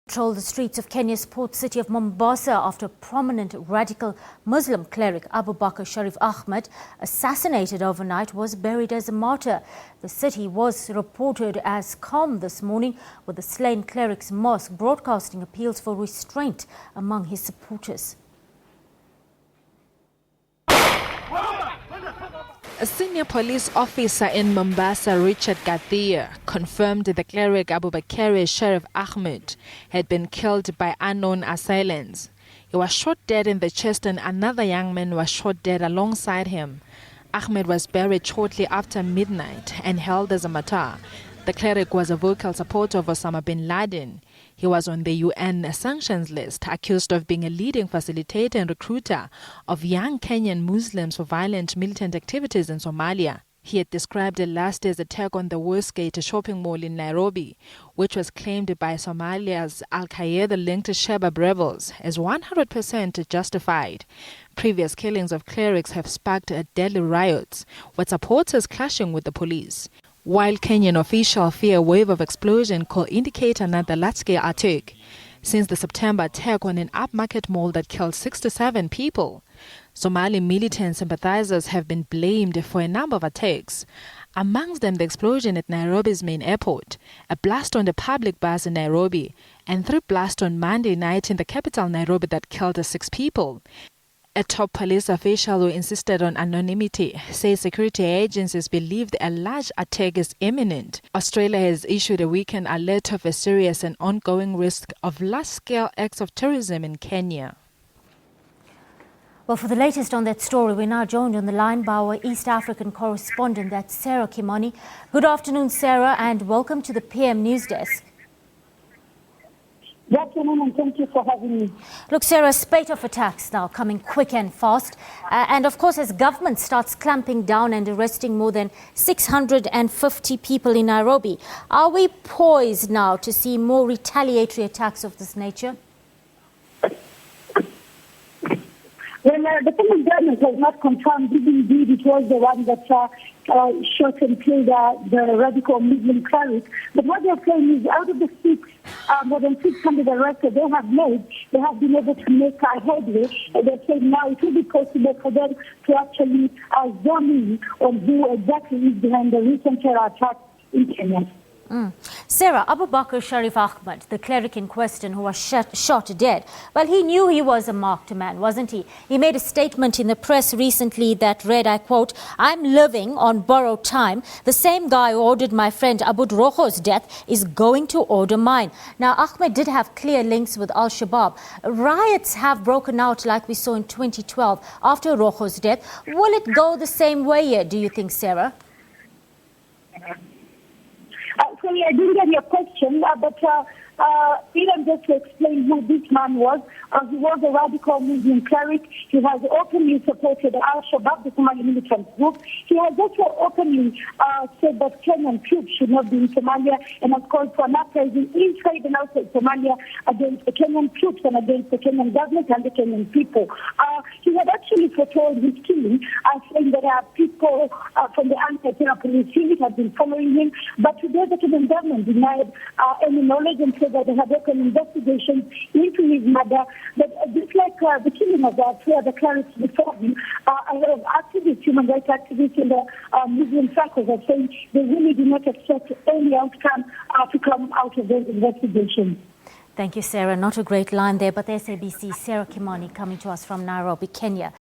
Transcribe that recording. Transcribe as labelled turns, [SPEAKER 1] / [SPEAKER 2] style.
[SPEAKER 1] Patrol the streets of Kenya's port city of Mombasa after prominent radical Muslim cleric Abubaker Shariff Ahmed, assassinated overnight, was buried as a martyr. The city was reported as calm this morning, with the slain cleric's mosque broadcasting appeals for restraint among his supporters.
[SPEAKER 2] A senior police officer in Mombasa, Richard Gathia, confirmed the cleric Abubaker Shariff Ahmed had been killed by unknown assailants. He was shot dead in the chest and another young man was shot dead alongside him. Ahmed was buried shortly after midnight and held as a martyr. The cleric was a vocal supporter of Osama bin Laden. He was on the UN sanctions list, accused of being a leading facilitator and recruiter of young Kenyan Muslims for violent militant activities in Somalia. He had described last day's attack on the Westgate shopping mall in Nairobi, which was claimed by Somalia's Al-Qaeda-linked Shabab rebels, as 100% justified. Previous killings of clerics have sparked deadly riots, with supporters clashing with the police. While Kenyan officials fear a wave of explosion could indicate another large-scale attack, since the September attack on an upmarket mall that killed 67 people. Somali militant sympathizers have been blamed for a number of attacks, amongst them the explosion at Nairobi's main airport, a blast on the public bus in Nairobi, and 3 blasts on Monday night in the capital Nairobi that killed 6 people. A top police official who insisted on anonymity says security agencies believed a large attack is imminent. Australia has issued a weekend alert of a serious and ongoing risk of large-scale acts of terrorism in Kenya.
[SPEAKER 1] Well, for the latest on that story, we're now joined on the line by our East African correspondent, that's Sarah Kimani. Good afternoon, Sarah, and welcome to the PM News Desk.
[SPEAKER 3] Good afternoon, and thank you for having me.
[SPEAKER 1] Look, Sarah, a spate of attacks now coming quick and fast. And of course, as government starts clamping down and arresting more than 650 people in Nairobi, are we poised now to see more retaliatory attacks of this nature?
[SPEAKER 3] Well, the Kenyan government has not confirmed if indeed it was the one that shot and killed the radical Muslim cleric. But what they're saying is out of the more than 600 arrests that they have made, they have been able to make a headway. They're saying now it will be possible for them to actually zone in on who exactly is behind the recent terror attack in Kenya.
[SPEAKER 1] Sarah, Abubaker Shariff Ahmed, the cleric in question who was shot dead, well, he knew he was a marked man, wasn't he? He made a statement in the press recently that read, I quote, "I'm living on borrowed time. The same guy who ordered my friend Abu Rojo's death is going to order mine." Now, Ahmed did have clear links with Al-Shabaab. Riots have broken out like we saw in 2012 after Rojo's death. Will it go the same way here, do you think, Sarah?
[SPEAKER 3] Sorry, I didn't get your question, but even just to explain who this man was, he was a radical Muslim cleric. He has openly supported Al-Shabaab, the Somali militant group. He has also openly said that Kenyan troops should not be in Somalia and has called for an uprising inside and outside Somalia against the Kenyan troops and against the Kenyan government and the Kenyan people. He had actually foretold his killing, saying that people from the anti-terror police unit had been following him. But today the Kenyan government denied any knowledge and said that they had opened investigations into his murder. But just like the killing of two other clerics before him, a lot of activists, human rights activists in the Muslim circles are saying they really do not expect any outcome to come out of those investigations.
[SPEAKER 1] Thank you, Sarah. Not a great line there, but the SABC, Sarah Kimani, coming to us from Nairobi, Kenya.